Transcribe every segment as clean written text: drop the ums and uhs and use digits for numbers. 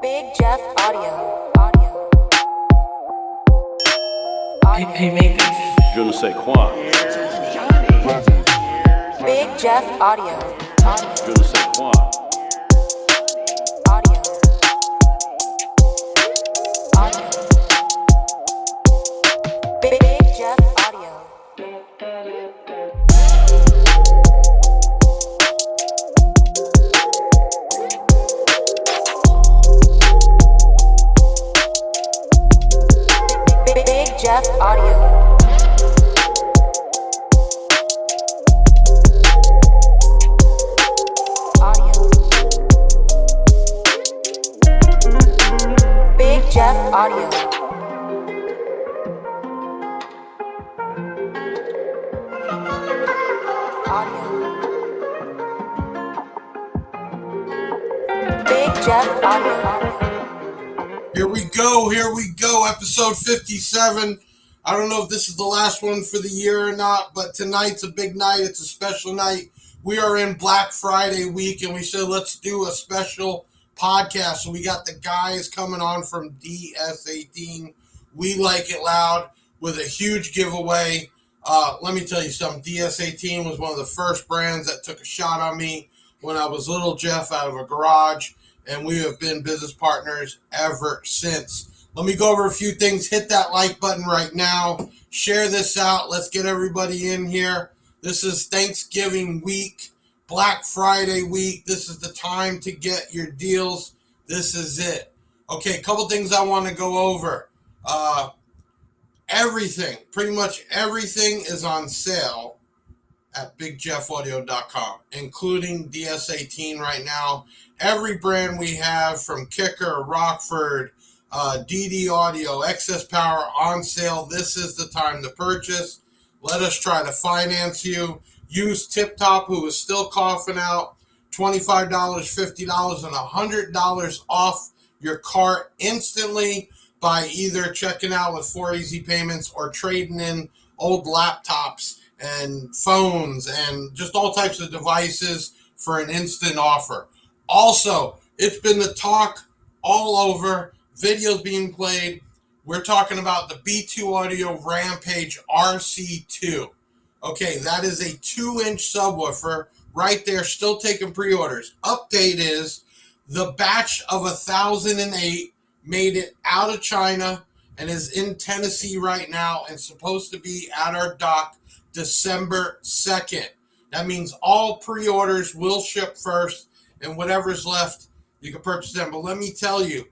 Big Jeff Audio. Audio. Hey, mate. Je ne sais quoi. Big Jeff Audio. Je ne sais quoi. Audio. Audio. Big Jeff Audio. Big Jeff Audio. Audio. Big Jeff Audio. Audio. Big Jeff Audio. Here we go, episode 57. I don't know if this is the last one for the year or not, but tonight's a big night. It's a special night. We are in Black Friday week, and we said let's do a special podcast. So we got the guys coming on from DS18. We Like It Loud with a huge giveaway. Let me tell you something. DS18 was one of the first brands that took a shot on me when I was little Jeff out of a garage, and we have been business partners ever since. Let me go over a few things. Hit that like button right now. Share this out. Let's get everybody in here. This is Thanksgiving week, Black Friday week. This is the time to get your deals. This is it. Okay, a couple things I want to go over. Pretty much everything is on sale at bigjeffaudio.com, including DS18 right now. Every brand we have, from Kicker, Rockford, DD Audio, Excess Power, on sale. This is the time to purchase. Let us try to finance you. Use Tip Top, who is still coughing out, $25, $50, and $100 off your cart instantly by either checking out with 4 easy payments or trading in old laptops and phones and just all types of devices for an instant offer. Also, it's been the talk all over, videos being played. We're talking about the B2 Audio Rampage RC2. Okay, that is a 2-inch subwoofer right there, still taking pre-orders. Update is the batch of 1008 made it out of China and is in Tennessee right now and supposed to be at our dock December 2nd. That means all pre-orders will ship first, and whatever's left, you can purchase them. But let me tell you,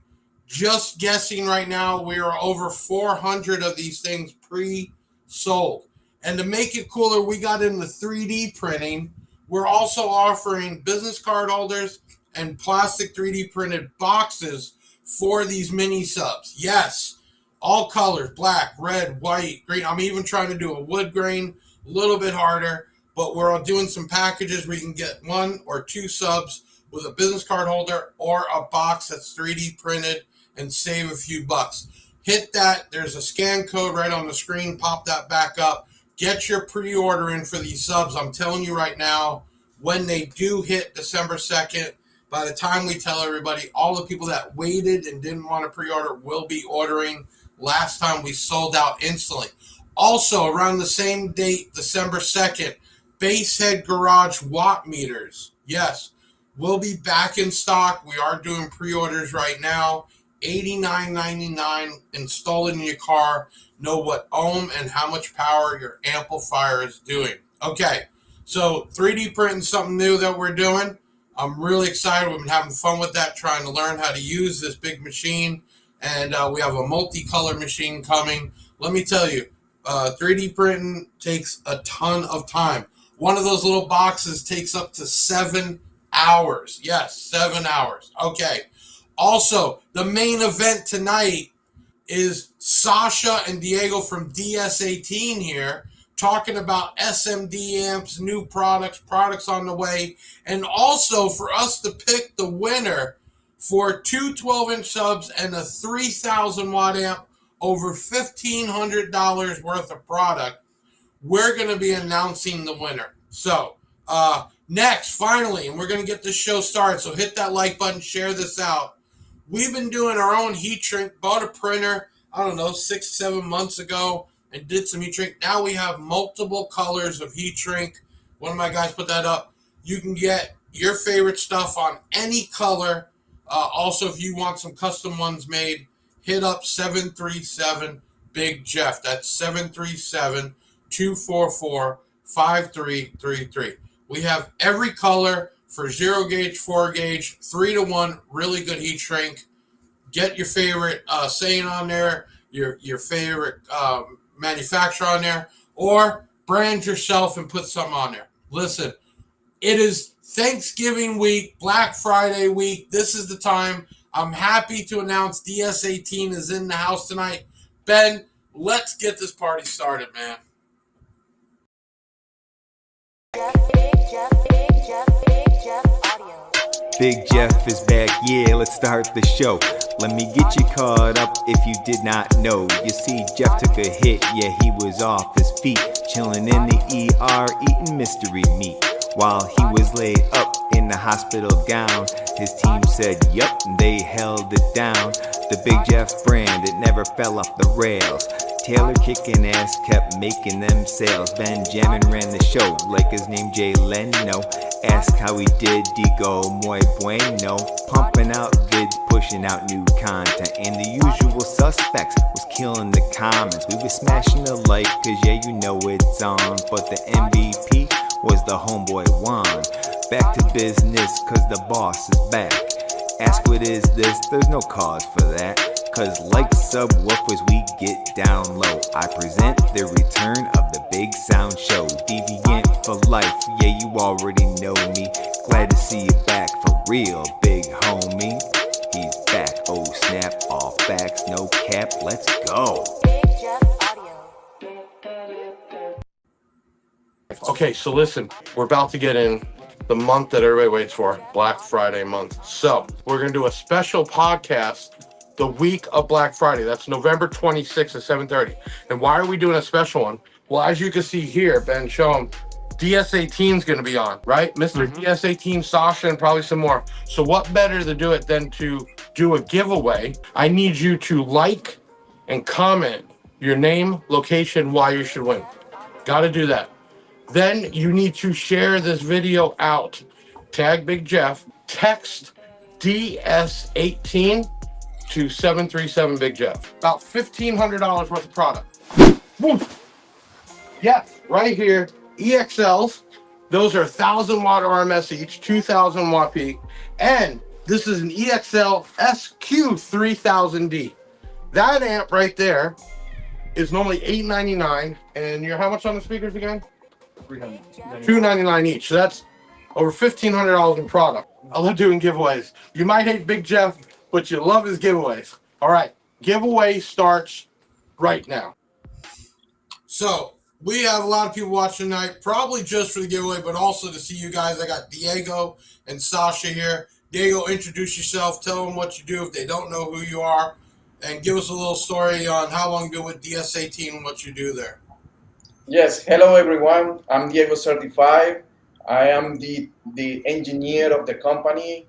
just guessing right now, we are over 400 of these things pre-sold. And to make it cooler, we got into 3D printing. We're also offering business card holders and plastic 3D printed boxes for these mini subs. Yes, all colors, black, red, white, green. I'm even trying to do a wood grain, a little bit harder, but we're doing some packages where you can get 1 or 2 subs with a business card holder or a box that's 3D printed and save a few bucks. Hit that. There's a scan code right on the screen. Pop that back up. Get your pre-order in for these subs. I'm telling you right now, when they do hit December 2nd, by the time we tell everybody, all the people that waited and didn't want to pre-order will be ordering. Last time we sold out instantly. Also, around the same date, December 2nd, Basehead Garage watt meters. Yes, we'll be back in stock. We are doing pre-orders right now. $89.99. Install it in your car. Know what ohm and how much power your amplifier is doing. Okay, so 3D printing something new that we're doing. I'm really excited. We've been having fun with that, trying to learn how to use this big machine. And we have a multicolor machine coming. Let me tell you, 3D printing takes a ton of time. One of those little boxes takes up to 7 hours. Yes, 7 hours. Okay. Also, the main event tonight is Sasha and Diego from DS18 here, talking about SMD amps, new products on the way, and also for us to pick the winner for 2 12-inch subs and a 3,000 watt amp, over $1,500 worth of product. We're going to be announcing the winner. So, next, finally, and we're going to get this show started, so hit that like button, share this out. We've been doing our own heat shrink, bought a printer, I don't know, 6, 7 months ago, and did some heat shrink. Now we have multiple colors of heat shrink. One of my guys put that up. You can get your favorite stuff on any color. Also, if you want some custom ones made, hit up 737 Big Jeff. That's 737-244-5333. We have every color for 0 gauge, 4 gauge, 3-to-1, really good heat shrink. Get your favorite saying on there, your favorite manufacturer on there, or brand yourself and put something on there. Listen, it is Thanksgiving week, Black Friday week. This is the time. I'm happy to announce DS18 is in the house tonight. Ben, let's get this party started, man. Big Jeff is back, yeah, let's start the show. Let me get you caught up if you did not know. You see, Jeff took a hit, yeah, he was off his feet, chilling in the ER, eating mystery meat. While he was laid up in the hospital gown, his team said, yup, and they held it down. The Big Jeff brand, it never fell off the rails. Taylor kicking ass kept making them sales. Benjamin ran the show like his name Jay Leno. Ask how he did, Diego muy bueno. Pumping out vids, pushing out new content. And the usual suspects was killing the comments. We was smashing the like, cause yeah, you know it's on. But the MVP was the homeboy Juan. Back to business, cause the boss is back. Ask what is this, there's no cause for that. Cause like subwoofers we get down low. I present the return of the Big Sound Show. Deviant for life, yeah you already know me. Glad to see you back for real, big homie. He's back, oh snap, all facts, no cap, let's go. Okay, so listen, we're about to get in the month that everybody waits for, Black Friday month. So we're going to do a special podcast the week of Black Friday. That's November 26th at 7:30. And why are we doing a special one? Well, as you can see here, Ben, show them, DS18 is going to be on, right? Mr. DS18, Sasha, and probably some more. So what better to do it than to do a giveaway? I need you to like and comment your name, location, why you should win. Got to do that. Then you need to share this video out. Tag Big Jeff. Text DS18 to 737 Big Jeff. About $1,500 worth of product. Woof. Yes, right here. EXLs. Those are 1,000 watt RMS each, 2,000 watt peak. And this is an EXL SQ3000D. That amp right there is normally $899. And you're how much on the speakers again? $299 each. So that's over $1,500 in product. I love doing giveaways. You might hate Big Jeff, but you love his giveaways. All right, giveaway starts right now. So we have a lot of people watching tonight, probably just for the giveaway, but also to see you guys. I got Diego and Sasha here. Diego, introduce yourself. Tell them what you do if they don't know who you are, and give us a little story on how long you've been with DS18 and what you do there. Yes, hello everyone. I'm Diego 35. I am the engineer of the company.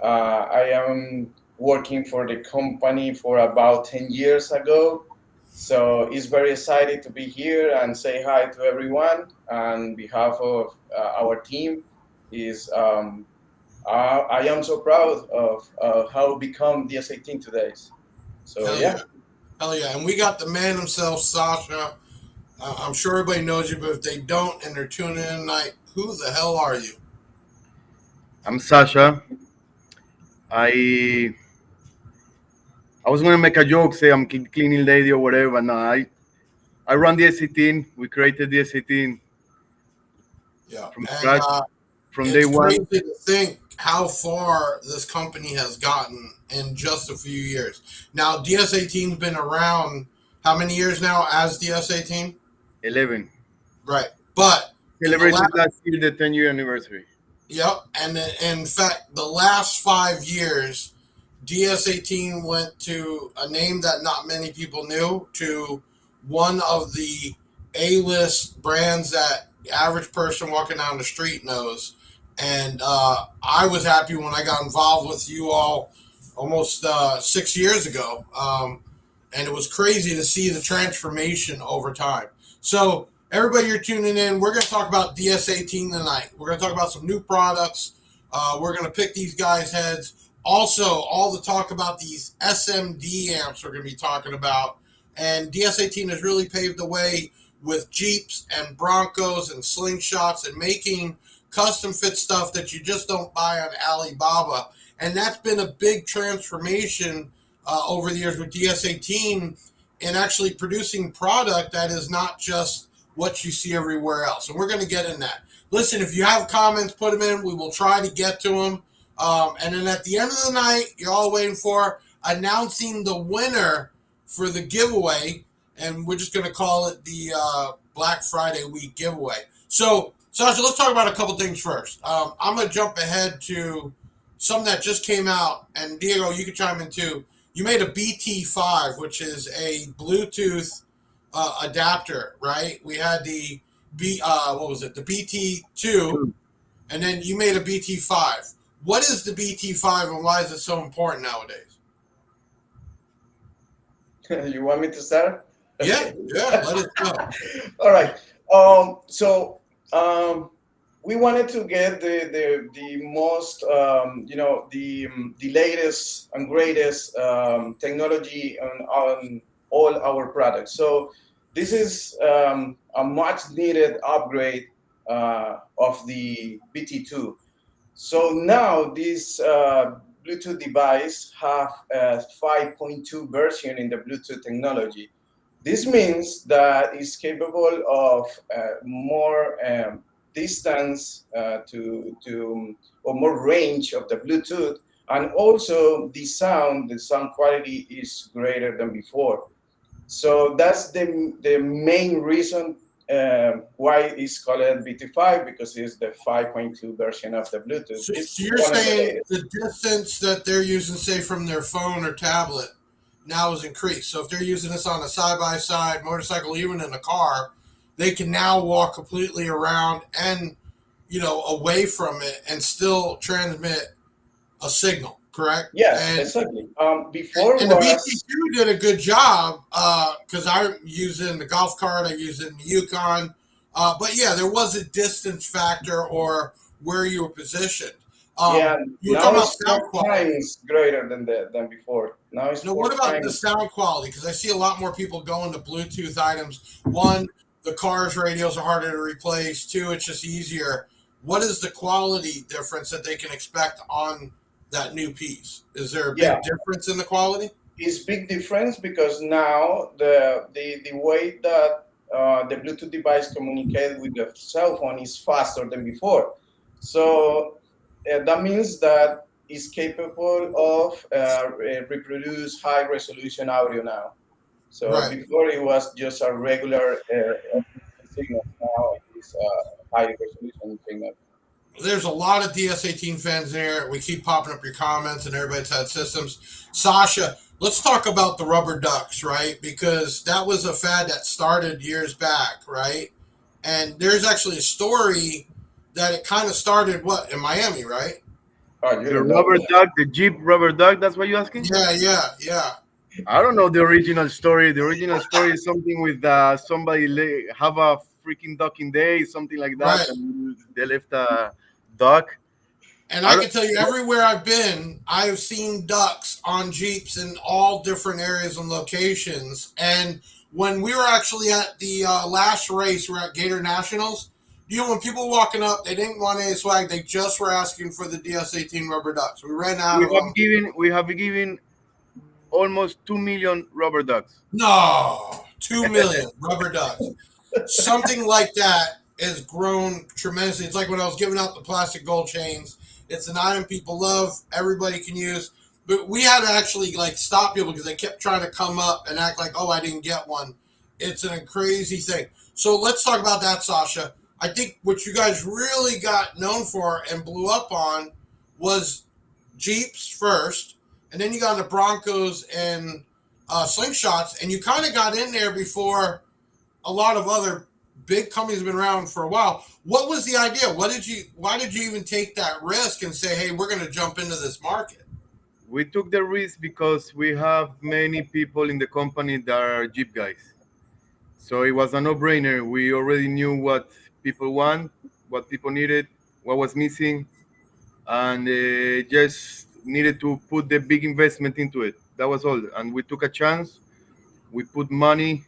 I am working for the company for about 10 years ago. So it's very excited to be here and say hi to everyone. On behalf of our team, I am so proud of how we become DS18 today. So Hell yeah. Hell yeah. And we got the man himself, Sasha. I'm sure everybody knows you, but if they don't and they're tuning in tonight, who the hell are you? I'm Sasha. I was gonna make a joke, say I'm cleaning lady or whatever, but no, I run DS18. We created DS18 Yeah, from scratch, from day it's one. crazy to think how far this company has gotten in just a few years. Now, DS18's been around how many years now as DS18? 11. Right, but Celebrated last year the 10-year anniversary. Yep, and in fact, the last 5 years, DS18 went to a name that not many people knew, to one of the A-list brands that the average person walking down the street knows. And I was happy when I got involved with you all almost 6 years ago. And it was crazy to see the transformation over time. So, everybody, you're tuning in. We're going to talk about DS18 tonight. We're going to talk about some new products. We're going to pick these guys' heads. Also, all the talk about these SMD amps we're going to be talking about. And DS18 has really paved the way with Jeeps and Broncos and Slingshots and making custom fit stuff that you just don't buy on Alibaba. And that's been a big transformation over the years with DS18 in actually producing product that is not just what you see everywhere else. And we're going to get in that. Listen, if you have comments, put them in. We will try to get to them. And then at the end of the night, you're all waiting for announcing the winner for the giveaway. And we're just going to call it the Black Friday week giveaway. So, Sasha, let's talk about a couple things first. I'm going to jump ahead to something that just came out. And Diego, you can chime in too. You made a BT5, which is a Bluetooth adapter, right? We had the the BT2, and then you made a BT5. What is the BT5, and why is it so important nowadays? You want me to start? Yeah, let us know. All right. We wanted to get the most, the latest and greatest technology on all our products. So this is a much needed upgrade of the BT2. So now this Bluetooth device have a 5.2 version in the Bluetooth technology. This means that it's capable of more distance or more range of the Bluetooth, and also the sound quality is greater than before. So that's the main reason why it's called BT5, because it's the 5.2 version of the Bluetooth. So you're saying the distance that they're using, say, from their phone or tablet now is increased. So if they're using this on a side-by-side motorcycle, even in a car, they can now walk completely around and, away from it and still transmit a signal, correct? Yeah, exactly. Before and the BT2 did a good job because I use it in the golf cart, I use it in the Yukon. But yeah, there was a distance factor or where you were positioned. You were talking about sound quality. It's greater than before. Now it's what about the sound quality? Because I see a lot more people going to Bluetooth items. One, the car's radios are harder to replace. Two, it's just easier. What is the quality difference that they can expect on that new piece? Is there a big difference in the quality? It's big difference because now the way that the Bluetooth device communicates with the cell phone is faster than before. So that means that it's capable of reproduce high resolution audio now. So before it was just a regular signal. Now it's a high resolution signal. There's a lot of DS18 fans there. We keep popping up your comments, and everybody's had systems. Sasha, let's talk about the rubber ducks, right? Because that was a fad that started years back, right? And there's actually a story that it kind of started, in Miami, right? The rubber duck, the Jeep rubber duck, that's what you're asking? Yeah. I don't know the original story. The original story is something with somebody have a freaking ducking day, something like that. Right. And they left a duck. And I can tell you, everywhere I've been, I've seen ducks on Jeeps in all different areas and locations. And when we were actually at the last race, we were at Gator Nationals, when people were walking up, they didn't want any swag. They just were asking for the DS18 rubber ducks. We ran out of them. We have given almost 2 million rubber ducks. No, 2 million rubber ducks. Something like that has grown tremendously. It's like when I was giving out the plastic gold chains. It's an item people love. Everybody can use. But we had to actually stop people because they kept trying to come up and act like, oh, I didn't get one. It's a crazy thing. So let's talk about that, Sasha. I think what you guys really got known for and blew up on was Jeeps first, and then you got into Broncos and Slingshots, and you kind of got in there before a lot of other big companies have been around for a while. What was the idea? Why did you even take that risk and say, hey, we're going to jump into this market? We took the risk because we have many people in the company that are Jeep guys. So it was a no-brainer. We already knew what people want, what people needed, what was missing, and just needed to put the big investment into it. That was all. And we took a chance. We put money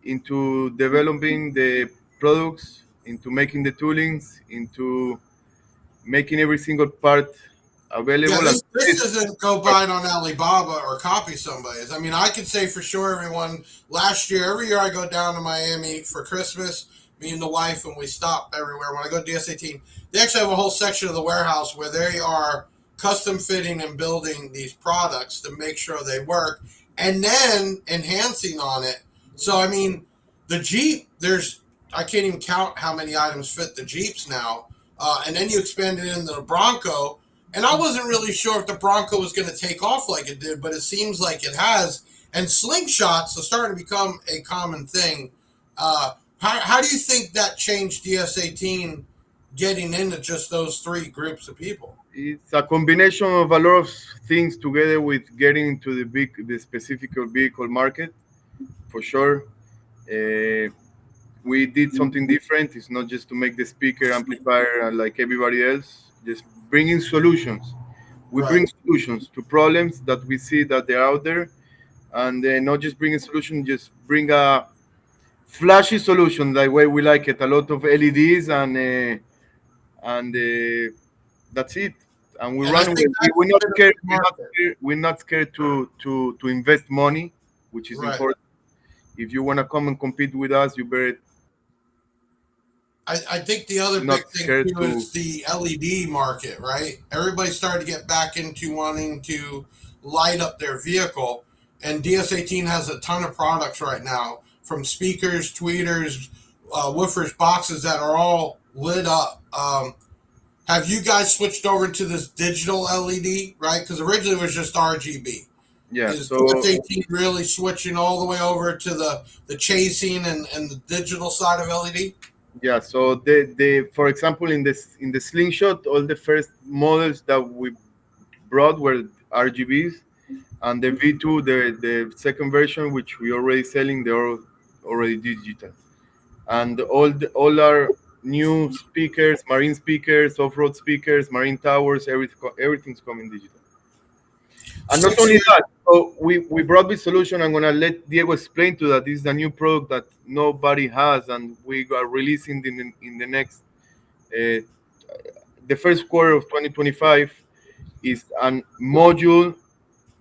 into developing the products, into making the toolings, into making every single part Yeah, available. And this doesn't go buy it on Alibaba or copy somebody's. I mean, I can say for sure, everyone. Last year, every year I go down to Miami for Christmas. Me and the wife, and we stop everywhere. When I go to DS18, they actually have a whole section of the warehouse where they are custom fitting and building these products to make sure they work, and then enhancing on it. So, I mean, the Jeep, I can't even count how many items fit the Jeeps now. And then you expand it into the Bronco, and I wasn't really sure if the Bronco was going to take off like it did, but it seems like it has. And slingshots are starting to become a common thing. How do you think that changed DS18 getting into just those three groups of people? it's a combination of a lot of things together with getting into the specific vehicle market, for sure. Uh, we did something different. It's not just to make the speaker amplifier like everybody else. Just bringing solutions. We Right. bring solutions to problems that we see that they're out there, and not just bring a solution. Just bring a flashy solution, like way we like it. A lot of LEDs and that's it. And we And I run think with. that's We're a not bit of scared. the market. We're not scared to invest money, which is Right. important. If you want to come and compete with us, you better I think the other big not thing scared too to. is the LED market, right? Everybody started to get back into wanting to light up their vehicle, and DS18 has a ton of products right now, from speakers, tweeters, woofers, boxes that are all lit up. Have you guys switched over to this digital LED, right? Because originally it was just RGB. Yeah. Is So DS18 really switching all the way over to the chasing and the digital side of LED? yeah. So the for example in the slingshot, all the first models that we brought were RGBs, and the V2, the second version, which we already selling, they're already digital. And all our new speakers, marine speakers, off-road speakers, marine towers, everything's coming digital. And not Switching. only that, so we brought this solution. I'm gonna let Diego explain to that. This is a new product that nobody has, and we are releasing in the next uh, the first quarter of 2025. Is a module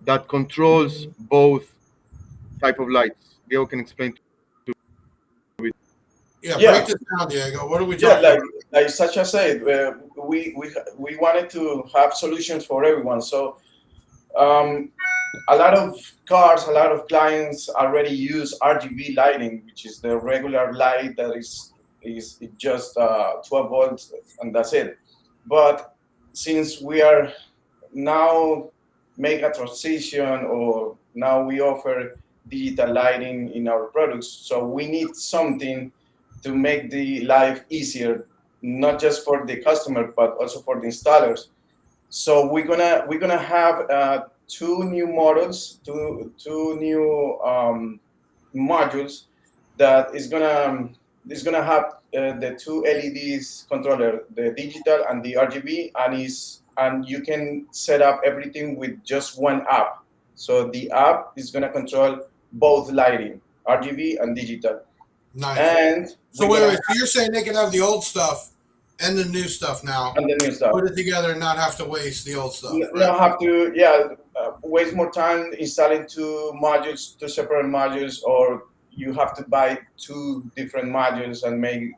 that controls both type of lights. Diego can explain to it. Yeah, break Yeah, this down, Diego. What are we yeah, talking about? like Sasha said, we wanted to have solutions for everyone. So um, a lot of cars, a lot of clients already use RGB lighting, which is the regular light that is just 12 volts and that's it. But since we are now make a transition, or now we offer digital lighting in our products, so we need something to make the life easier, not just for the customer but also for the installers. So we're gonna have two new models, two new modules that is gonna have the two LEDs controller, the digital and the RGB, and you can set up everything with just one app. So the app is gonna control both lighting, RGB and digital, Nice. and So we're wait, gonna wait. So you're saying they can have the old stuff and the new stuff now, and the new stuff. put it together, and not have to waste the old stuff, right? Not have to, yeah, waste more time installing two separate modules, or you have to buy two different modules and make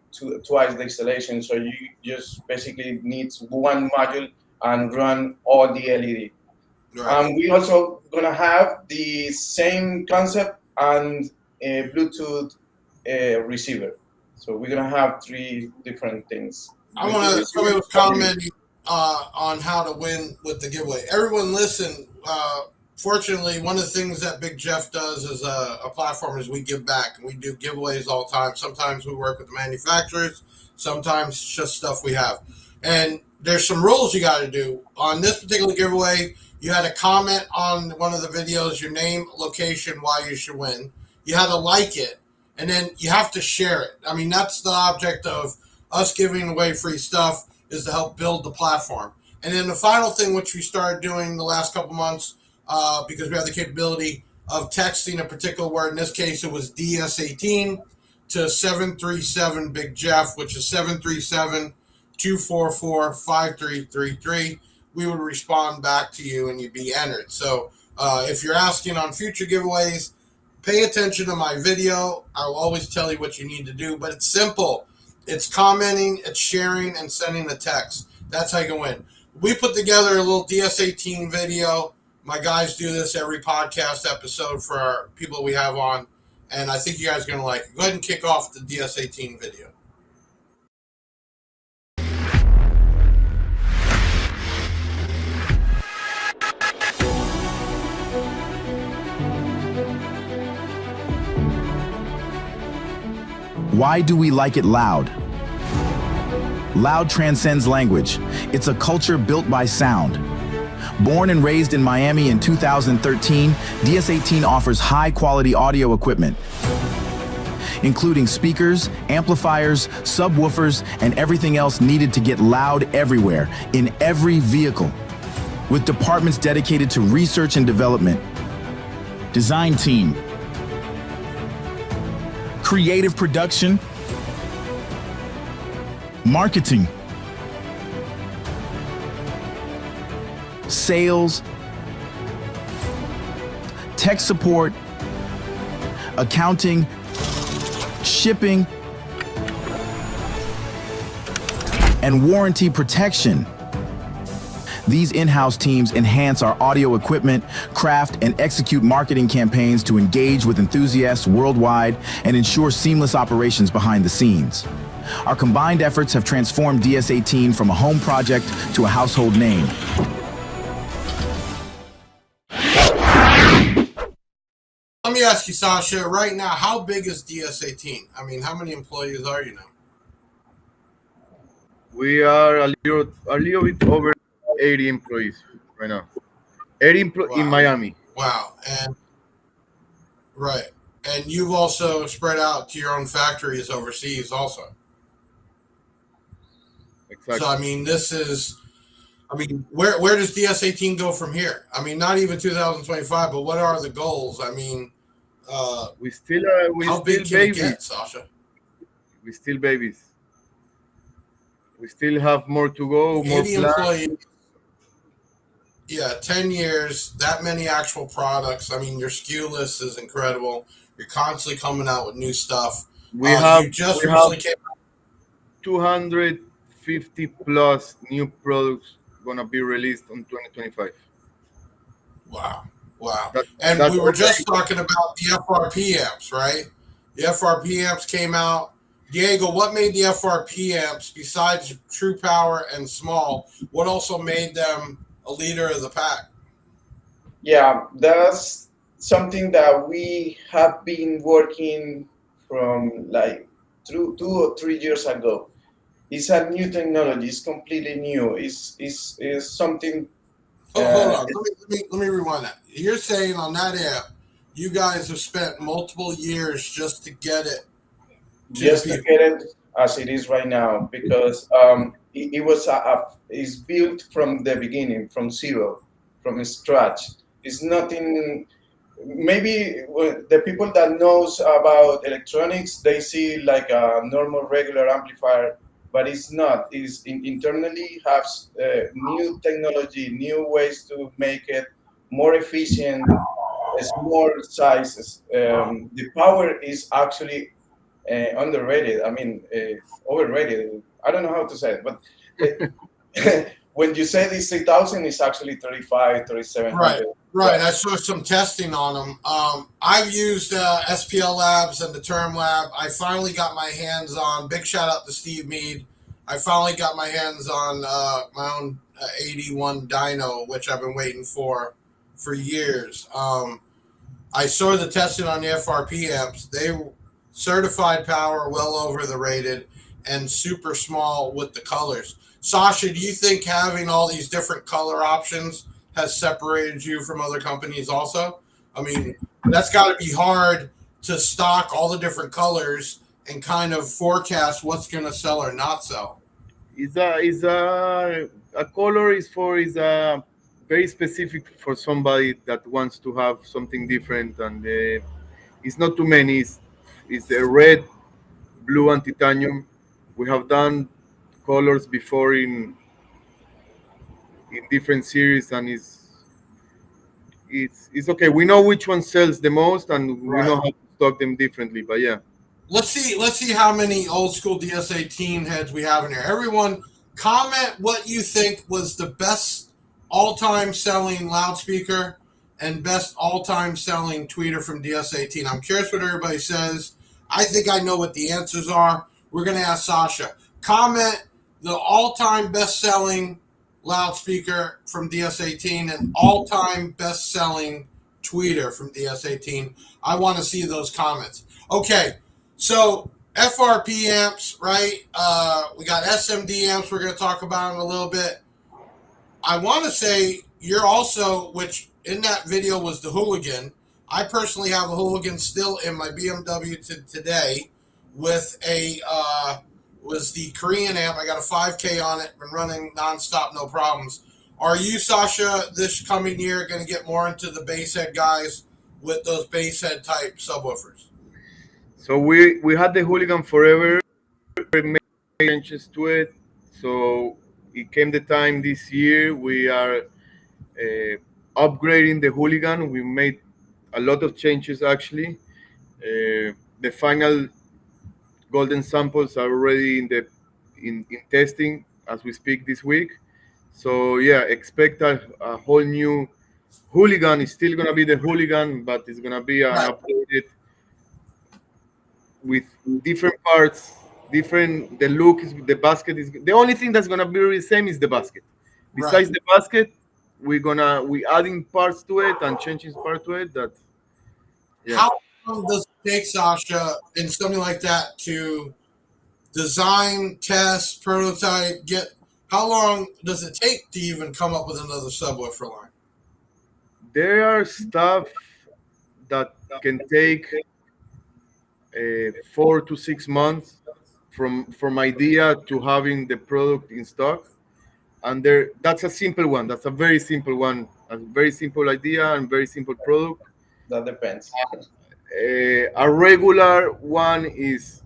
twice the installation. So you just basically need one module and run all the LED. Right. We also gonna have the same concept and a Bluetooth receiver. So we're gonna have three different things. I Bluetooth want to. Somebody receiver. was commenting on how to win with the giveaway. Everyone, listen. Fortunately, one of the things that Big Jeff does as a platform is we give back, and we do giveaways all the time. Sometimes we work with the manufacturers. Sometimes it's just stuff we have. And there's some rules you got to do. On this particular giveaway, you had to comment on one of the videos, your name, location, why you should win. You had to like it, and then you have to share it. I mean, that's the object of us giving away free stuff, is to help build the platform. And then the final thing, which we started doing the last couple months, because we have the capability of texting a particular word. In this case, it was DS18 to 737 Big Jeff, which is 737 244 5333. We would respond back to you and you'd be entered. So if you're asking on future giveaways, pay attention to my video. I'll always tell you what you need to do, but it's simple. It's commenting, it's sharing, and sending a text. That's how you can win. We put together a little DS18 video. My guys do this every podcast episode for our people we have on, and I think you guys are going to like it. Go ahead and kick off the DS18 video. Why do we like it loud? Loud transcends language. It's a culture built by sound. Born and raised in Miami in 2013, DS18 offers high-quality audio equipment, including speakers, amplifiers, subwoofers, and everything else needed to get loud everywhere, in every vehicle. With departments dedicated to research and development, design team, creative production, marketing, sales, tech support, accounting, shipping, and warranty protection. These in-house teams enhance our audio equipment, craft, and execute marketing campaigns to engage with enthusiasts worldwide and ensure seamless operations behind the scenes. Our combined efforts have transformed DS18 from a home project to a household name. Let me ask you, Sasha, right now, how big is DS18? I mean, how many employees are you now? We are a little bit over 80 employees right now. 80 in Miami. Wow. And right. And you've also spread out to your own factories overseas also. Exactly. So, I mean, where does DS18 go from here? I mean, not even 2025, but what are the goals? I mean, how big can it get, Sasha? We still babies. We still have more to go, more 80 employees. Yeah, 10 years, that many actual products. I mean, your SKU list is incredible. You're constantly coming out with new stuff. We have 250 plus new products gonna be released in 2025. Wow. That's we were just talking about the FRP amps, right? The FRP amps came out. Diego, what made the FRP amps, besides true power and small, what also made them a leader of the pack? Yeah, that's something that we have been working from like 2 or 3 years ago. It's a new technology. It's completely new. It's something. Hold on. Let me rewind that. You're saying on that amp, you guys have spent multiple years just to get it. Just to get it as it is right now, because it was it's built from the beginning, from zero, from scratch. It's nothing. Maybe the people that knows about electronics, they see like a normal regular amplifier, but it's not. It's internally has new technology, new ways to make it more efficient, smaller sizes. The power is actually underrated. I mean, overrated. I don't know how to say it, but when you say this 3,000, it's actually 35, 3700. Right. I saw some testing on them. I've used SPL Labs and the Term Lab. I finally got my hands on. Big shout out to Steve Mead. I finally got my hands on my own 81 dyno, which I've been waiting for years. I saw the testing on the FRP amps. They certified power, well over the rated. and super small with the colors. Sasha, do you think having all these different color options has separated you from other companies also? I mean, that's got to be hard to stock all the different colors and kind of forecast what's going to sell or not sell. A color is a very specific for somebody that wants to have something different, and it's not too many. It's a red, blue, and titanium. We have done colors before in different series, and it's okay. We know which one sells the most, and we know Right. how to stock them differently. But yeah, Let's see how many old school DS18 heads we have in here. Everyone, comment what you think was the best all-time selling loudspeaker and best all-time selling tweeter from DS18. I'm curious what everybody says. I think I know what the answers are. We're gonna ask Sasha. Comment the all-time best-selling loudspeaker from DS18 and all-time best-selling tweeter from DS18. I want to see those comments. Okay. So FRP amps, right? We got SMD amps. We're going to talk about in a little bit. I want to say you're also, which in that video was the Hooligan. I personally have a Hooligan still in my BMW today with a was the Korean amp. I got a 5K on it, been running nonstop, no problems. Are you, Sasha, this coming year going to get more into the bass head guys with those bass head type subwoofers? so we had the hooligan forever, made changes to it. So it came the time this year we are upgrading the hooligan. We made a lot of changes actually. The final golden samples are already in testing as we speak this week. So yeah, expect a whole new hooligan. It's still gonna be the hooligan, but it's gonna be an Right. updated with different parts. Different. The look is the basket is the only thing that's gonna be the same is the basket. Right. Besides the basket, we adding parts to it and changing parts to it. That yeah. How long does it take, Sasha, in something like that to design, test, prototype, get how long does it take to even come up with another subwoofer line? There are stuff that can take 4 to 6 months from idea to having the product in stock, and that's a simple one. That's a very simple one. A very simple idea and very simple product. That depends. A regular one is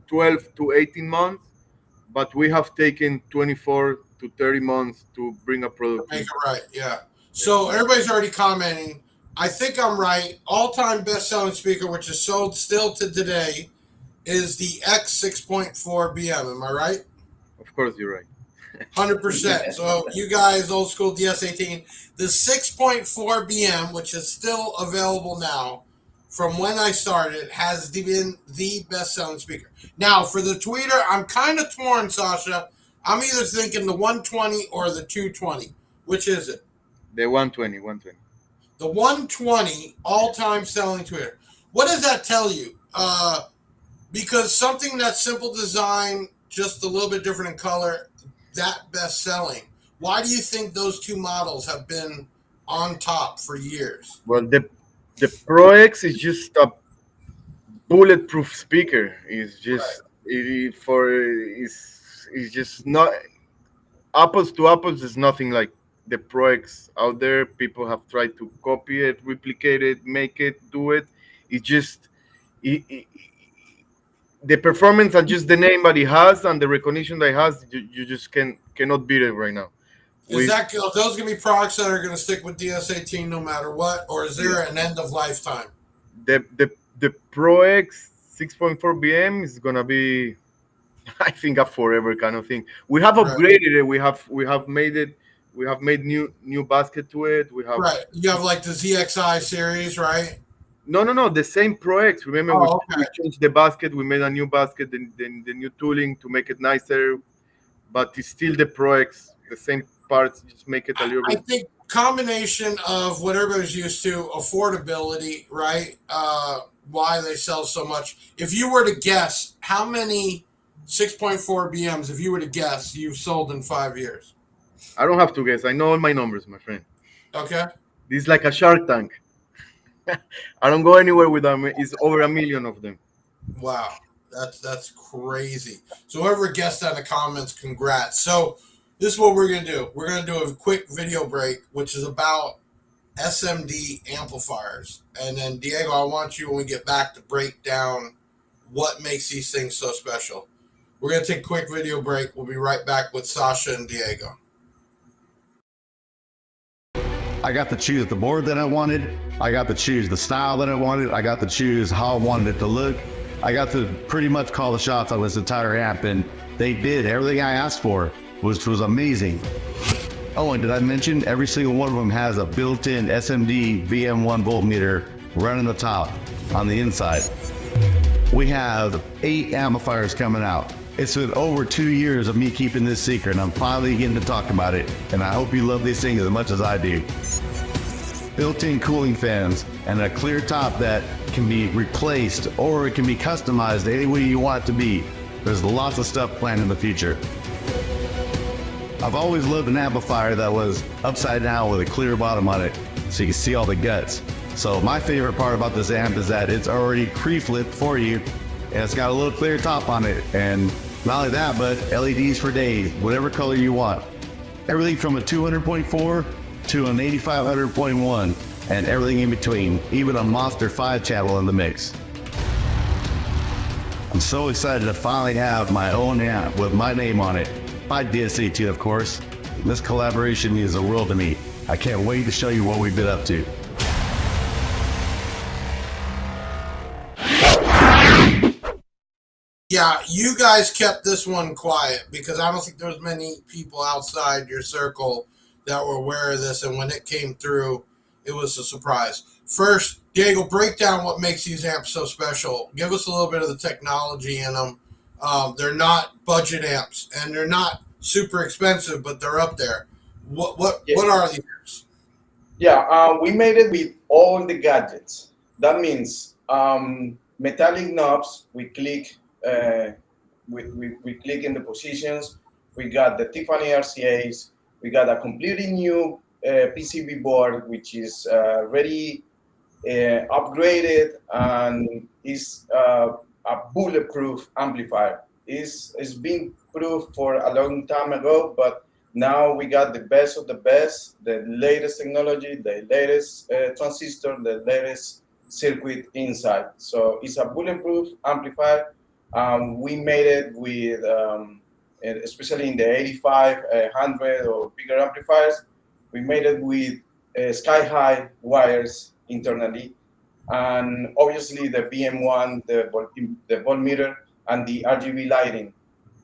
12 to 18 months, but we have taken 24 to 30 months to bring a product Make in. it right, yeah. So everybody's already commenting. I think I'm right. All-time best-selling speaker, which is sold still to today, is the X 6.4 BM. Am I right? Of course, you're right. 100%. So you guys, old school DS18, the 6.4 BM, which is still available now, from when I started, has been the best-selling speaker. Now, for the tweeter, I'm kind of torn, Sasha. I'm either thinking the 120 or the 220. Which is it? The 120. The 120 all-time selling tweeter. What does that tell you? Because something that's simple design, just a little bit different in color, that best-selling. Why do you think those two models have been on top for years? Well, the Pro X is just a bulletproof speaker. It's just it's just not apples to apples. There's nothing like the Pro X out there. People have tried to copy it, replicate it, make it, do it. It just the performance and just the name that it has and the recognition that it has, you just cannot beat it right now. Is that are those going to be products that are going to stick with DS18 no matter what, or is there an end of lifetime? The Pro X 6.4 BM is gonna be, I think, a forever kind of thing. We have upgraded it. We have made it. We have made new basket to it. We have Right. You have like the ZXI series, right? No. The same Pro X. Remember, we changed the basket. We made a new basket, the new tooling to make it nicer. But it's still the Pro X. The same parts, just make it a little bit. I think combination of what everybody's used to, affordability, right? Why they sell so much. If you were to guess, how many 6.4 BMs. If you were to guess, you've sold in 5 years. I don't have to guess. I know all my numbers, my friend. Okay. This is like a Shark Tank. I don't go anywhere with them. It's over 1 million of them. Wow, that's crazy. So whoever guessed that in the comments, congrats. So this is what we're gonna do. We're gonna do a quick video break, which is about SMD amplifiers, and then Diego, I want you when we get back to break down what makes these things so special. We're gonna take a quick video break. We'll be right back with Sasha and Diego. I got to choose the board that I wanted. I got to choose the style that I wanted. I got to choose how I wanted it to look. I got to pretty much call the shots on this entire amp, and they did everything I asked for, which was amazing. Oh, and did I mention every single one of them has a built-in SMD VM1 voltmeter right on the top on the inside. We have 8 amplifiers coming out. It's been over 2 years of me keeping this secret, and I'm finally getting to talk about it, and I hope you love these things as much as I do. Built-in cooling fans and a clear top that can be replaced or it can be customized any way you want it to be. There's lots of stuff planned in the future. I've always loved an amplifier that was upside down with a clear bottom on it so you can see all the guts. So my favorite part about this amp is that it's already pre-flipped for you, and it's got a little clear top on it, and not only that, but LEDs for days, whatever color you want. Everything from a 200.4 to an 8500.1 and everything in between, even a Monster 5 channel in the mix. I'm so excited to finally have my own amp with my name on it, by DS18 of course. This collaboration means the world to me. I can't wait to show you what we've been up to. Yeah, you guys kept this one quiet because I don't think there's many people outside your circle that were aware of this, and when it came through, it was a surprise. First, Diego, break down what makes these amps so special. Give us a little bit of the technology in them. They're not budget amps, and they're not super expensive, but they're up there. What are these amps? Yeah, we made it with all the gadgets. That means metallic knobs. We click. We click in the positions. We got the Tiffany RCAs. We got a completely new PCB board, which is already upgraded and is a bulletproof amplifier. It's been proved for a long time ago, but now we got the best of the best, the latest technology, the latest transistor, the latest circuit inside. So it's a bulletproof amplifier. We made it with, especially in the 85, 100 or bigger amplifiers, we made it with sky-high wires internally, and obviously the BM1, the voltmeter, and the RGB lighting.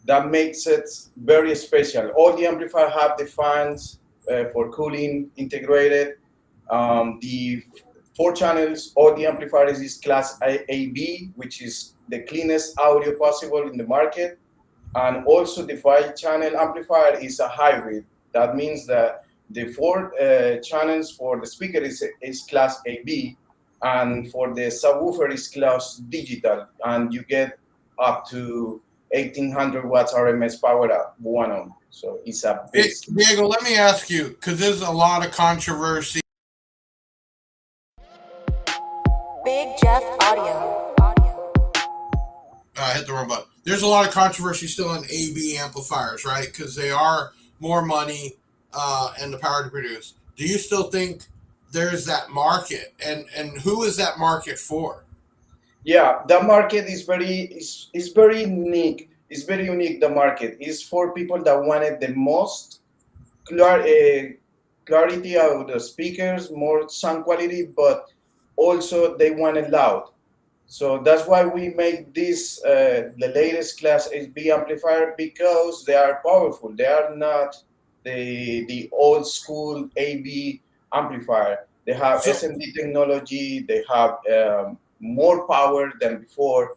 That makes it very special. All the amplifiers have the fans for cooling integrated. The 4 channels, all the amplifiers is class AB, which is the cleanest audio possible in the market. And also the 5-channel amplifier is a hybrid. That means that the 4 channels for the speaker is class AB, and for the subwoofer is class digital, and you get up to 1800 watts RMS power up, 1 ohm. So it's a big. Diego, let me ask you, because there's a lot of controversy. Big Jeff Audio. I hit the wrong button. There's a lot of controversy still in AB amplifiers, right? Because they are more money and the power to produce. Do you still think there's that market, and who is that market for? Yeah, the market is very unique. It's very unique. The market is for people that wanted the most clarity out of the speakers, more sound quality, but also they wanted loud. So that's why we make this the latest class AB amplifier, because they are powerful. They are not the old school AB amplifier. They have SMD technology. They have more power than before.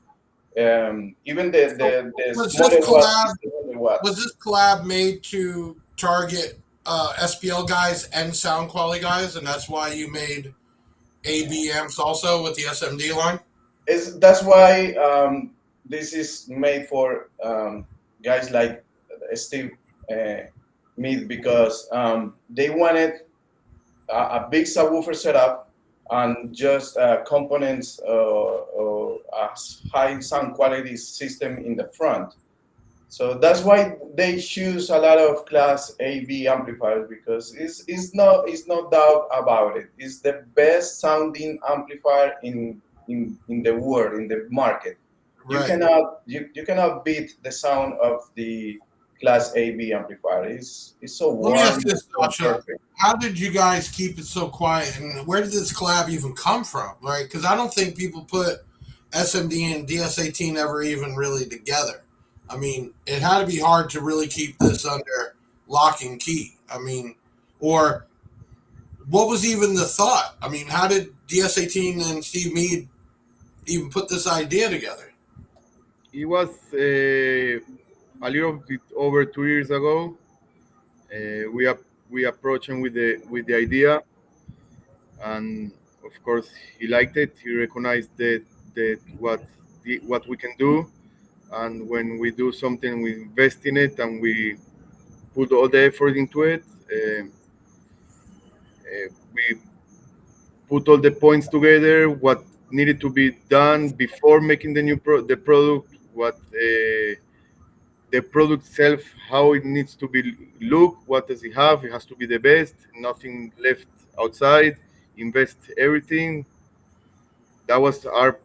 Even the was this collab made to target SPL guys and sound quality guys, and that's why you made AB amps also with the SMD line? That's why this is made for guys like Steve Mead because they wanted a big subwoofer setup and just components, a high sound quality system in the front. So that's why they choose a lot of Class AB amplifiers because it's no doubt about it. It's the best sounding amplifier in the world, in the market. You Right. cannot beat the sound of the Class AB amplifier. It's so Let me ask warm, you this, so Sasha. perfect. How did you guys keep it so quiet, and where did this collab even come from? Right? Because I don't think people put SMD and DS18 ever even really together. I mean, it had to be hard to really keep this under lock and key. I mean, or what was even the thought? I mean, how did DS18 and Steve Mead even put this idea together? It was a little bit over 2 years ago. We approached him with the idea, and of course he liked it. He recognized what we can do, and when we do something, we invest in it and we put all the effort into it. We put all the points together, what needed to be done before making the product, what the product itself, how it needs to be look, what does it have? It has to be the best, nothing left outside. Invest everything. That was our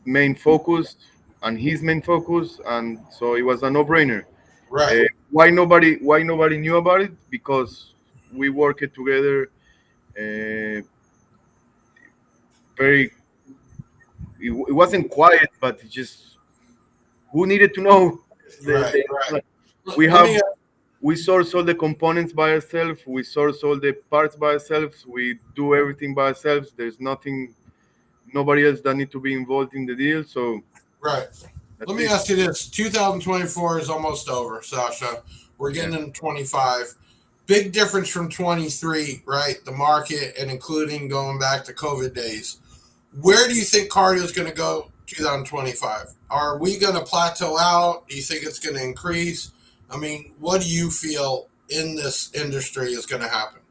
main focus and his main focus, and so it was a no-brainer. Right. Why nobody knew about it? Because we worked together very. It wasn't quiet, but it just who needed to know? Right. Right. We Let have me we source all the components by ourselves. We source all the parts by ourselves. We do everything by ourselves. There's nobody else that need to be involved in the deal. So right. that's Let me it. ask you this: 2024 is almost over, Sasha. We're getting Yeah. into 25. Big difference from 23, right? The market and including going back to COVID days. Where do you think cardio is going to go 2025? Are we going to plateau out? Do you think it's going to increase? I mean, what do you feel in this industry is going to happen?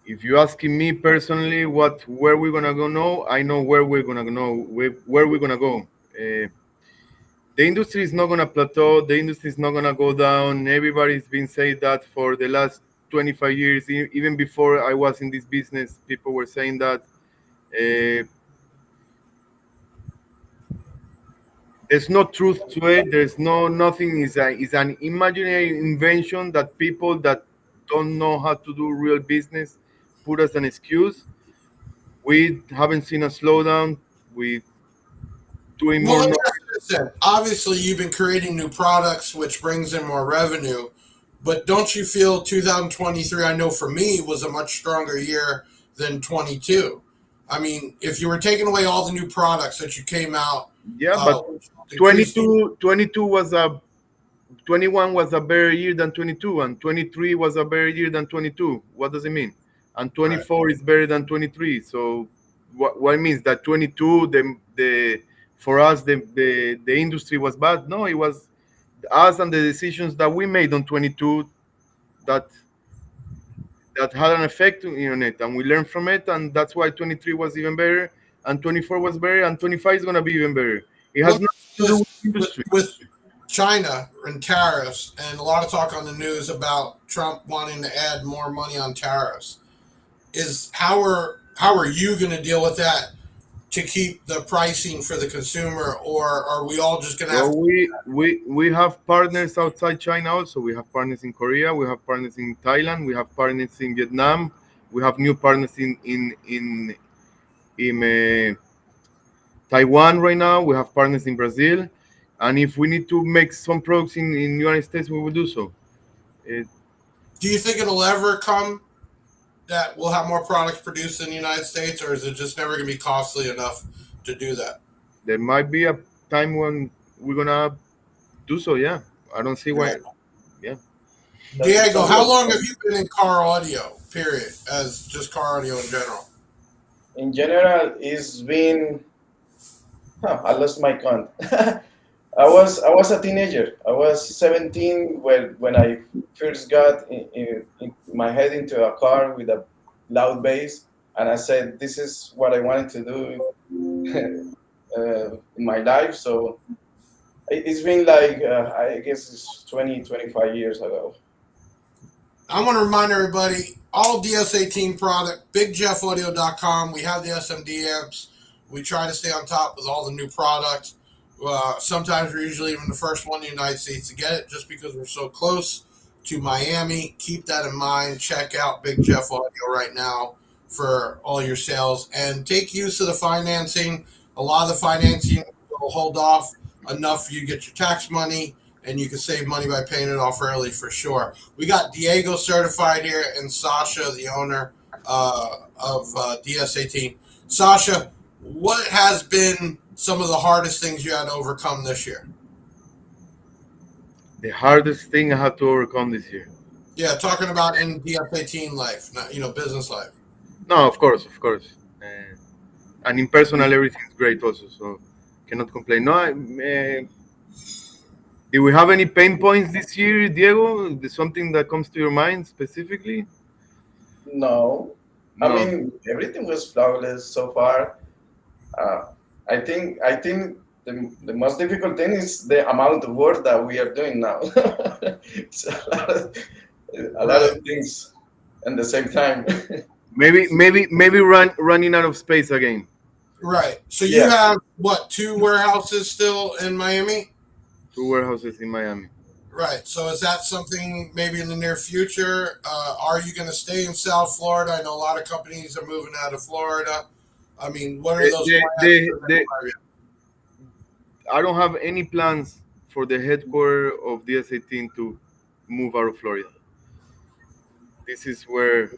If you're asking me personally, where we're gonna go now, I know where we're gonna go. Where we're gonna go. The industry is not gonna plateau. The industry is not gonna go down. Everybody's been saying that for the last 25 years. Even before I was in this business, people were saying that. There's no truth to it. There's nothing. Is an imaginary invention that people that don't know how to do real business put as an excuse. We haven't seen a slowdown. We doing Well, more. let me ask you this then. Obviously, you've been creating new products, which brings in more revenue. But don't you feel 2023, I know for me, was a much stronger year than 22? I mean, if you were taking away all the new products that you came out, Yeah, but increased, 22 was a 21 was a better year than 22, and 23 was a better year than 22. What does it mean? And right? 24 is better than 23. So what it means that 22 the for us the industry was bad? No, it was us and the decisions that we made on 22 that had an effect on it, and we learned from it, and that's why 23 was even better, and 24 was better, and 25 is gonna be even better. It has Let me nothing ask to you do this. with industry. With China and tariffs, and a lot of talk on the news about Trump wanting to add more money on tariffs. Is how are you going to deal with that to keep the pricing for the consumer, or are we all just going to have Well, to? we have partners outside China also. We have partners in Korea. We have partners in Thailand. We have partners in Vietnam. We have new partners in Taiwan right now. We have partners in Brazil, and if we need to make some products in United States, we will do so. It, Do you think it'll ever come that we'll have more products produced in the United States, or is it just never going to be costly enough to do that? there might be a time when we're gonna do so. Yeah, I don't see Right. why. Yeah. Diego, how long have you been in car audio? Period, as just car audio in general. In general, it's been I lost my count. I was a teenager. I was 17 when I first got in my head into a car with a loud bass, and I said, "This is what I wanted to do in my life." So it's been like I guess it's 25 years ago. I want to remind everybody, all DS18 product, bigjeffaudio.com. We have the SMD amps. We try to stay on top with all the new products. Sometimes we're usually even the first one in the United States to get it just because we're so close to Miami. Keep that in mind. Check out Big Jeff Audio right now for all your sales and take use of the financing. A lot of the financing will hold off enough for you to get your tax money, and you can save money by paying it off early for sure. We got Diego certified here and Sasha, the owner of DS18. Sasha, what has been some of the hardest things you had to overcome this year? The hardest thing I had to overcome this year. Yeah, talking about in DS18 life, not, business life. No, of course. And in personal, everything's great also, so cannot complain. No, did we have any pain points this year, Diego? Is something that comes to your mind specifically? No, I No. mean everything was flawless so far. I think the most difficult thing is the amount of work that we are doing now. It's a lot of things at the same time. Maybe running out of space again. Right. So you Yeah. have, what, 2 warehouses still in Miami? 2 warehouses in Miami. Right. So is that something maybe in the near future? Are you going to stay in South Florida? I know a lot of companies are moving out of Florida. I mean, what are those plans? I don't have any plans for the headquarters of DS18 to move out of Florida. This is where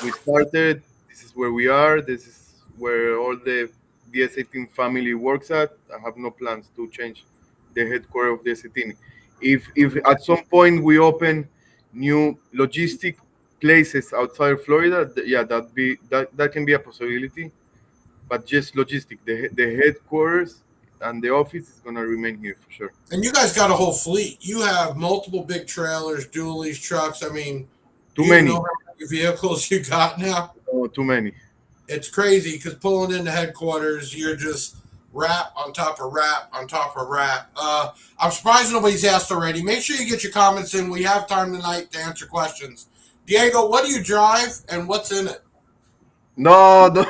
we started. This is where we are. This is where all the DS18 family works at. I have no plans to change the headquarters of DS18. If at some point we open new logistic places outside Florida, that can be a possibility. But just logistic, the headquarters and the office is gonna remain here for sure. And you guys got a whole fleet. You have multiple big trailers, dualies, trucks. I mean, Too do you many. know how many vehicles you got now? Oh, too many. It's crazy because pulling into headquarters, you're just wrap on top of wrap on top of wrap. I'm surprised nobody's asked already. Make sure you get your comments in. We have time tonight to answer questions. Diego, what do you drive and what's in it? No, no.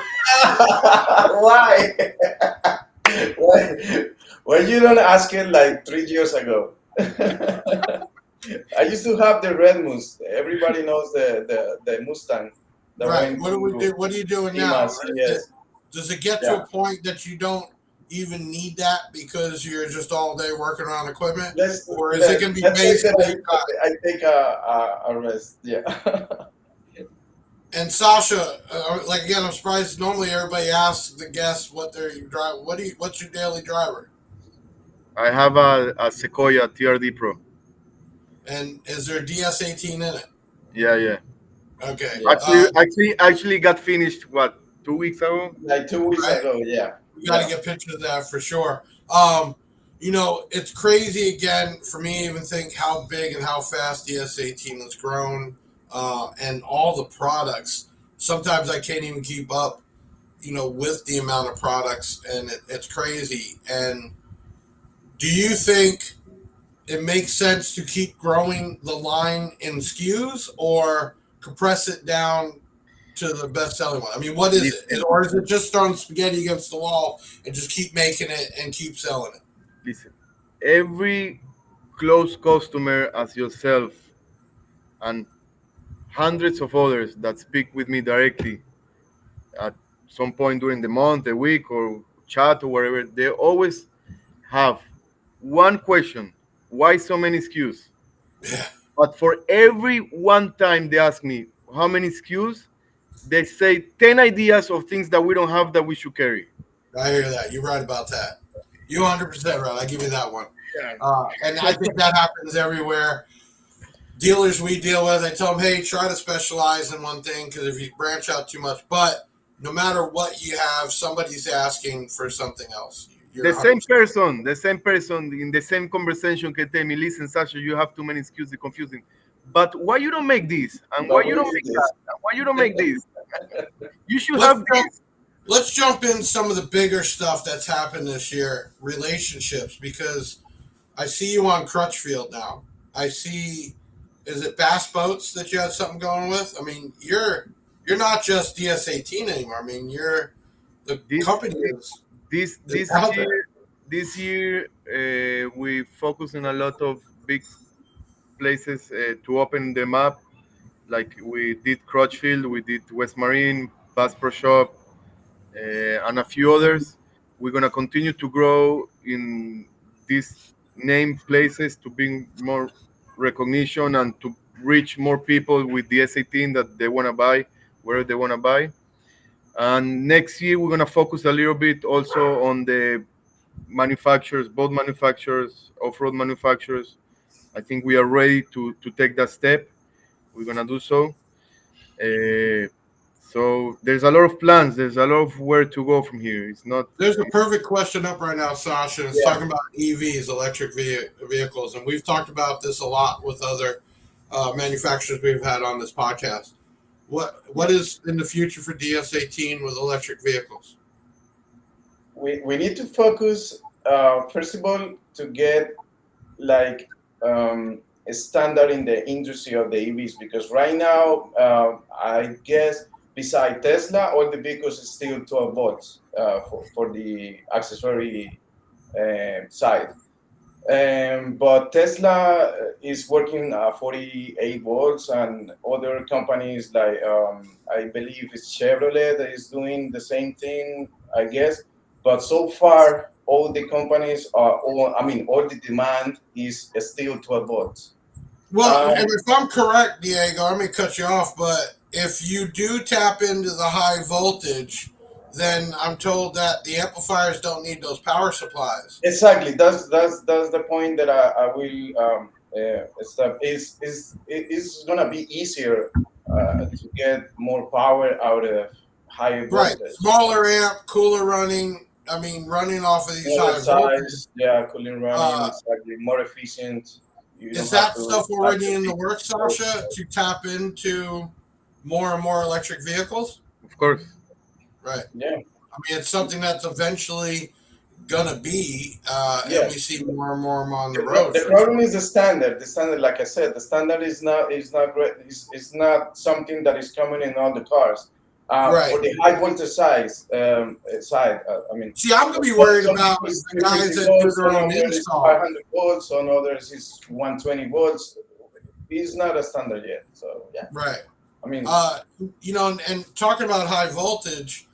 Why? Why you don't ask it like 3 years ago? I used to have the red Mustang. Everybody knows the Mustang. The Right. one What are you doing now? Yes. Does it get to a point that you don't even need that because you're just all day working on equipment? Or is it going to be let's say basically? that I take a rest. Yeah. And Sasha, like again, I'm surprised. Normally, everybody asks the guests what they're driving. What's your daily driver? I have a Sequoia TRD Pro. And is there DS18 in it? Yeah. Okay. Actually got finished 2 weeks ago. Like 2 weeks Right. ago. Yeah. We got to get pictures of that for sure. It's crazy again for me to even think how big and how fast DS18 has grown, and all the products. Sometimes I can't even keep up, with the amount of products, and it's crazy. And do you think it makes sense to keep growing the line in SKUs or compress it down to the best selling one? I mean, what is it? Or is it just throwing spaghetti against the wall and just keep making it and keep selling it? Listen, every close customer as yourself and hundreds of others that speak with me directly at some point during the month, a week, or chat or whatever, they always have one question: why so many SKUs? Yeah. But for every one time they ask me how many SKUs, they say 10 ideas of things that we don't have that we should carry. I hear that. You're right about that. You're 100% right. I give you that one. Yeah. And I think that happens everywhere. Dealers we deal with, I tell them, hey, try to specialize in one thing because if you branch out too much, but no matter what you have, somebody's asking for something else. The same person in the same conversation can tell me, listen, Sasha, you have too many excuses, confusing. But why you don't make this? And why But you we don't did make this. that? And why you don't make this? You should Let's have jump, this. let's jump in some of the bigger stuff that's happened this year, relationships, because I see you on Crutchfield now. I see, is it Bass Boats that you had something going with? I mean, you're not just DS18 anymore. I mean, the This company this is this out year there. this year we focus on a lot of big places to open them up. Like we did Crutchfield, we did West Marine, Bass Pro Shop, and a few others. We're gonna continue to grow in these name places to bring more recognition and to reach more people with the S18 that they wanna buy, where they wanna buy. And next year we're gonna focus a little bit also on the manufacturers, boat manufacturers, off-road manufacturers. I think we are ready to take that step. We're gonna do so. Uh, so there's a lot of plans. There's a lot of where to go from here. It's not. There's a perfect question up right now, Sasha. It's Yeah. talking about EVs, electric vehicles, and we've talked about this a lot with other manufacturers we've had on this podcast. What is in the future for DS18 with electric vehicles? We need to focus, first of all, to get like a standard in the industry of the EVs, because right now, I guess beside Tesla, all the vehicles is still 12 volts for the accessory side. But Tesla is working 48 volts, and other companies like I believe it's Chevrolet that is doing the same thing, I guess. But so far, all the companies are all the demand is still 12 volts. Well, Um, and if I'm correct, Diego, let me cut you off, but if you do tap into the high voltage, then I'm told that the amplifiers don't need those power supplies. exactly. That's the point that I will stop. It's gonna be easier to get more power out of higher Right. voltage. Smaller amp, cooler running. I mean, running off of these Smaller high voltages. size, yeah, cooling running, Uh, exactly, more efficient. You is don't have that to stuff already access in the it. works, Sasha, to tap into more and more electric vehicles? Of course. Right. Yeah, I mean, it's something that's eventually gonna be, and yeah. we see more and more on the The, pro- road the for problem sure. is the standard. The standard, like I said, the standard is not great. It's not something that is common in all the cars. Right. For the high voltage side, I mean, See, I'm gonna be some worried some about people is the guys 350 that do volts, their some own of others is install. 500 volts, on others is 120 volts. It's not a standard yet. So yeah, Right. I mean, Uh, and talking about high voltage,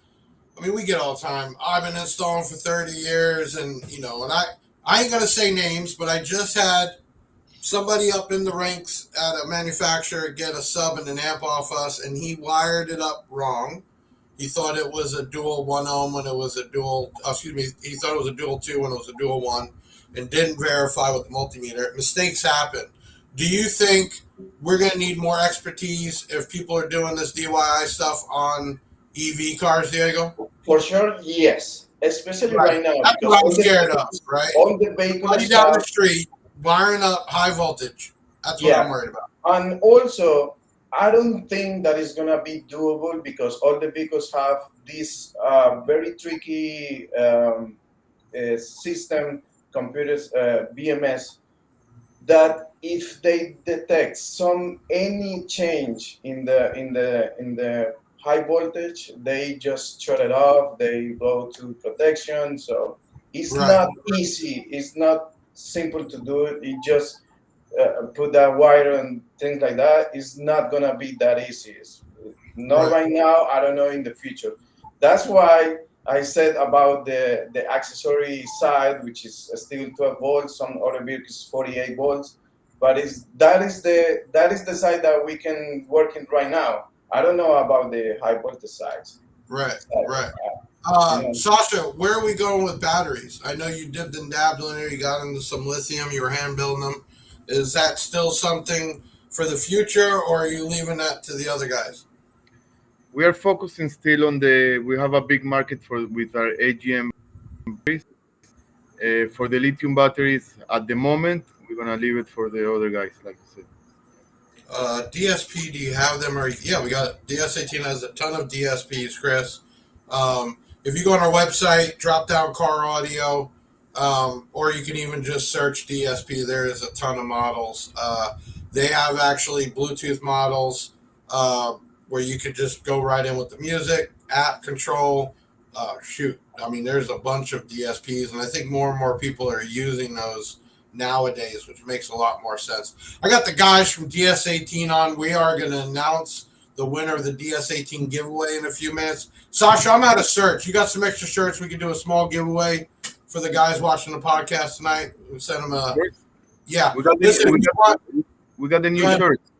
I mean, we get all the time. I've been installing for 30 years, and and I ain't gonna say names, but I just had somebody up in the ranks at a manufacturer get a sub and an amp off us, and he wired it up wrong. He thought it was a dual 1 ohm when it was a dual. Excuse me. He thought it was a dual 2 when it was a dual 1, and didn't verify with the multimeter. Mistakes happen. Do you think we're going to need more expertise if people are doing this DIY stuff on EV cars, Diego? for sure, yes. Especially Right. right now, That's because what I'm scared of. Right. all the Somebody vehicles down the have. street wiring up high voltage. That's what I'm Yeah, worried about. and also I don't think that is gonna be doable because all the vehicles have this very tricky system, computers, BMS, that if they detect any change in the high voltage, they just shut it off. They go to protection. So it's Right. not easy. It's not simple to do it. It just put that wire and things like that. It's not gonna be that easy. It's not Right. right now. I don't know in the future. That's why I said about the accessory side, which is still 12 volts. Some other vehicles 48 volts, but that is the side that we can work in right now. I don't know about the high voltage sides. Right. Right. You know, Sasha, where are we going with batteries? I know you dipped and dabbled in there. You got into some lithium. You were hand building them. Is that still something for the future, or are you leaving that to the other guys? We are focusing still on the. We have a big market for with our AGM batteries. For the lithium batteries, at the moment, we're gonna leave it for the other guys, like you said. DSP, do you have them? Or yeah, we got it. DS18 has a ton of DSPs, Chris. If you go on our website, drop down car audio, or you can even just search DSP. There is a ton of models. They have actually Bluetooth models where you could just go right in with the music, app control. Shoot, I mean, there's a bunch of DSPs, and I think more and more people are using those nowadays, which makes a lot more sense. I got the guys from DS18 on. We are going to announce the winner of the DS18 giveaway in a few minutes. Sasha, I'm out of shirts. You got some extra shirts? We can do a small giveaway for the guys watching the podcast tonight. We send them a yeah. We got the new shirts.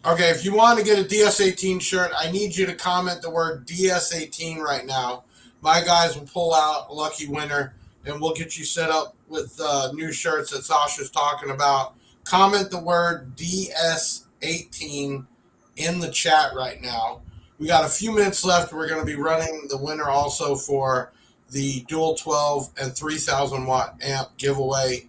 Okay, if you want to get a DS18 shirt, I need you to comment the word DS18 right now. My guys will pull out a lucky winner, and we'll get you set up with new shirts that Sasha's talking about. Comment the word DS18 in the chat right now. We got a few minutes left. We're going to be running the winner also for the dual 12 and 3,000 watt amp giveaway.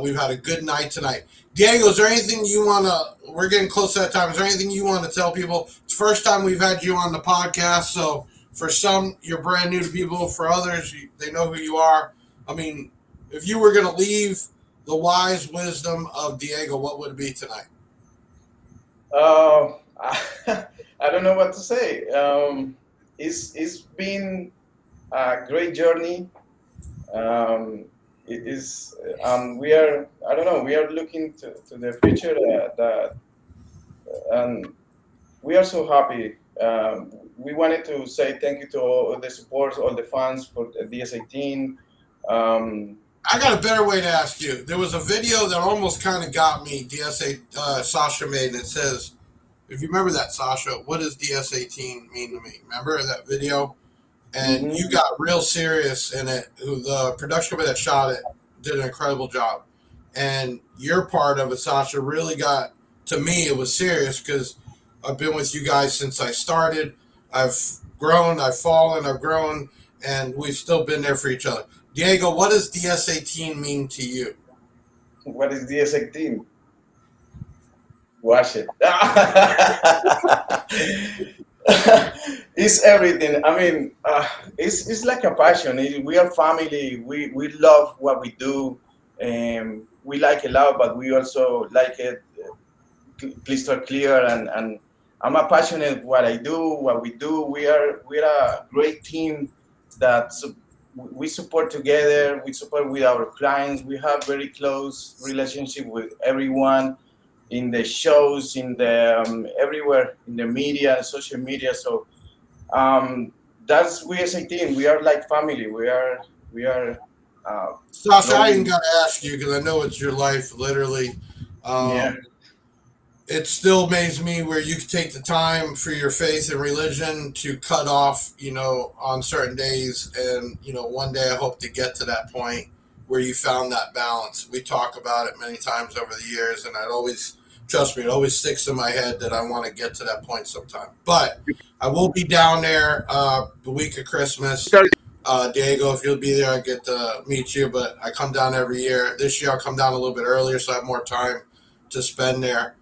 We've had a good night tonight. Diego, is there anything you want to, we're getting close to that time. Is there anything you want to tell people? It's the first time we've had you on the podcast, so for some, you're brand new to people. For others, they know who you are. I mean, if you were going to leave the wise wisdom of Diego, what would it be tonight? I don't know what to say. It's been a great journey. It is. We are. I don't know. We are looking to the future. And we are so happy. We wanted to say thank you to all the support, all the fans for DS18. I got a better way to ask you. There was a video that almost kind of got me. Sasha made, and it says, if you remember that, Sasha, what does DS18 mean to me? Remember that video? And you got real serious in it. The production company that shot it did an incredible job. And your part of it, Sasha, really got, to me, it was serious because I've been with you guys since I started. I've grown, I've fallen, I've grown, and we've still been there for each other. Diego, what does DS18 mean to you? What is DS18? Watch it. It's everything. I mean, it's like a passion. We are family. We love what we do. We like it loud, but we also like it crystal clear. And I'm a passionate what I do, what we do. We're a great team that we support together. We support with our clients. We have very close relationship with everyone in the shows, in the everywhere, in the media, social media. So that's we as a team. We are like family. We are. Sasha, I ain't got to ask you because I know it's your life, literally. Yeah. It still amazes me where you could take the time for your faith and religion to cut off, on certain days. And, one day I hope to get to that point where you found that balance. We talk about it many times over the years, and trust me, it always sticks in my head that I want to get to that point sometime. But I will be down there the week of Christmas. Diego, if you'll be there, I get to meet you. But I come down every year. This year I'll come down a little bit earlier so I have more time to spend there.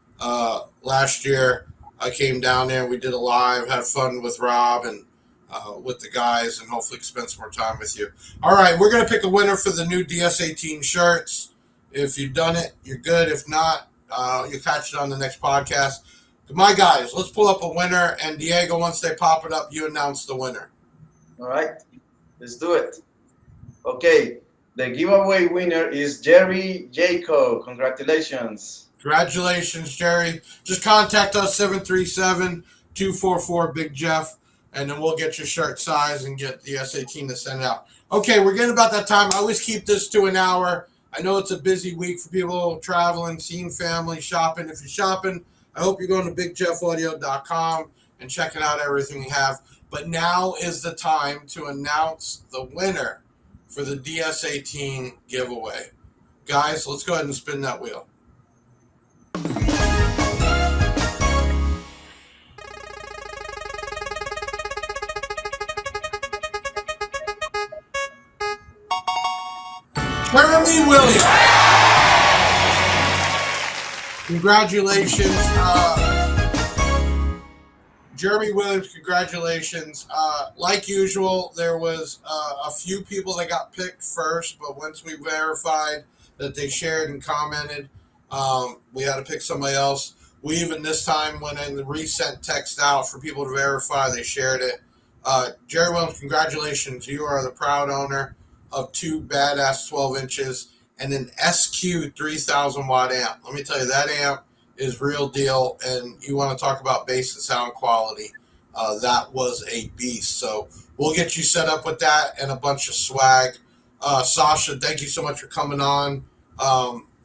Last year I came down there, we did a live, had fun with Rob and with the guys, and hopefully spend some more time with you. All right, we're going to pick a winner for the new DS18 shirts. If you've done it, you're good. If not, you'll catch it on the next podcast. My guys, let's pull up a winner, and Diego, once they pop it up, you announce the winner. All right, let's do it. Okay, the giveaway winner is Jerry Jaco. Congratulations. Congratulations, Jerry. Just contact us, 737-244-Big Jeff, and then we'll get your shirt size and get the S18 to send out. Okay, we're getting about that time. I always keep this to an hour. I know it's a busy week for people traveling, seeing family, shopping. If you're shopping, I hope you're going to bigjeffaudio.com and checking out everything we have. But now is the time to announce the winner for the DS18 giveaway. Guys, let's go ahead and spin that wheel. Jeremy Williams. Congratulations. Jeremy Williams, congratulations. Like usual, there was a few people that got picked first, but once we verified that they shared and commented, we had to pick somebody else. We even this time went in and resent text out for people to verify they shared it. Jerry Williams, congratulations. You are the proud owner of two badass 12 inches and an SQ 3000 watt amp. Let me tell you, that amp is real deal, and you want to talk about bass and sound quality. That was a beast. So we'll get you set up with that and a bunch of swag. Sasha, thank you so much for coming on.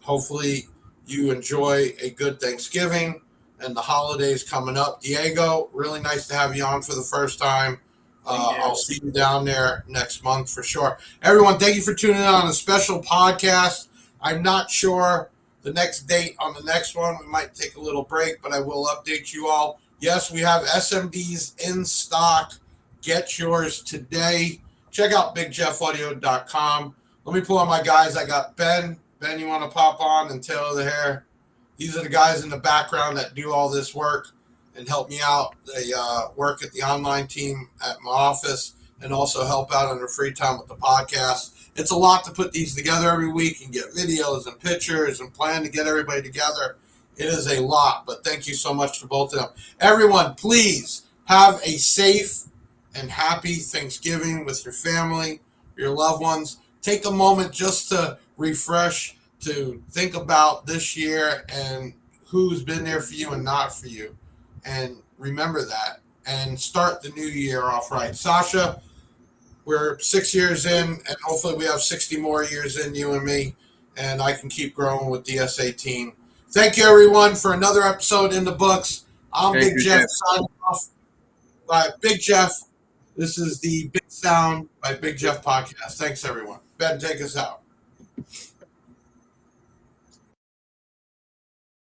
Hopefully you enjoy a good Thanksgiving and the holidays coming up. Diego, really nice to have you on for the first time. I'll see you down there next month for sure. Everyone, thank you for tuning in on a special podcast. I'm not sure the next date on the next one. We might take a little break, but I will update you all. Yes, we have SMDs in stock. Get yours today. Check out bigjeffaudio.com. Let me pull on my guys. I got Ben. Ben, you want to pop on and tailor the hair? These are the guys in the background that do all this work and help me out. They work at the online team at my office and also help out on their free time with the podcast. It's a lot to put these together every week and get videos and pictures and plan to get everybody together. It is a lot, but thank you so much to both of them. Everyone, please have a safe and happy Thanksgiving with your family, your loved ones. Take a moment just to refresh, to think about this year and who's been there for you and not for you. And remember that and start the new year off right. Sasha, we're 6 years in, and hopefully we have 60 more years in, you and me, and I can keep growing with DS18. Thank you, everyone, for another episode in the books. I'm Big Jeff, signing off by Big Jeff. This is the Big Sound by Big Jeff podcast. Thanks, everyone. Ben, take us out.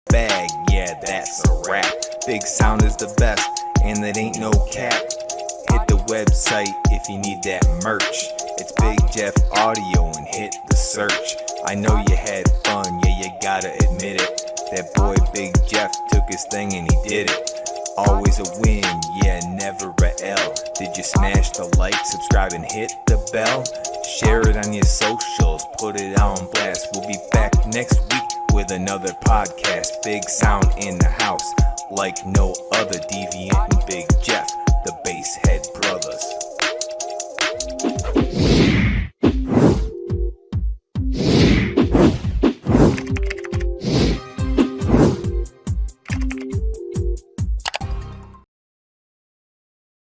Bag, yeah, that's a wrap. Big Sound is the best, and it ain't no cap. Hit the website if you need that merch. It's Big Jeff Audio and hit the search. I know you had fun, yeah, you gotta admit it. That boy Big Jeff took his thing and he did it. Always a win, yeah, never a L. Did you smash the like, subscribe, and hit the bell? Share it on your socials, put it on blast. We'll be back next week with another podcast. Big Sound in the house, like no other. Deviant and Big Jeff.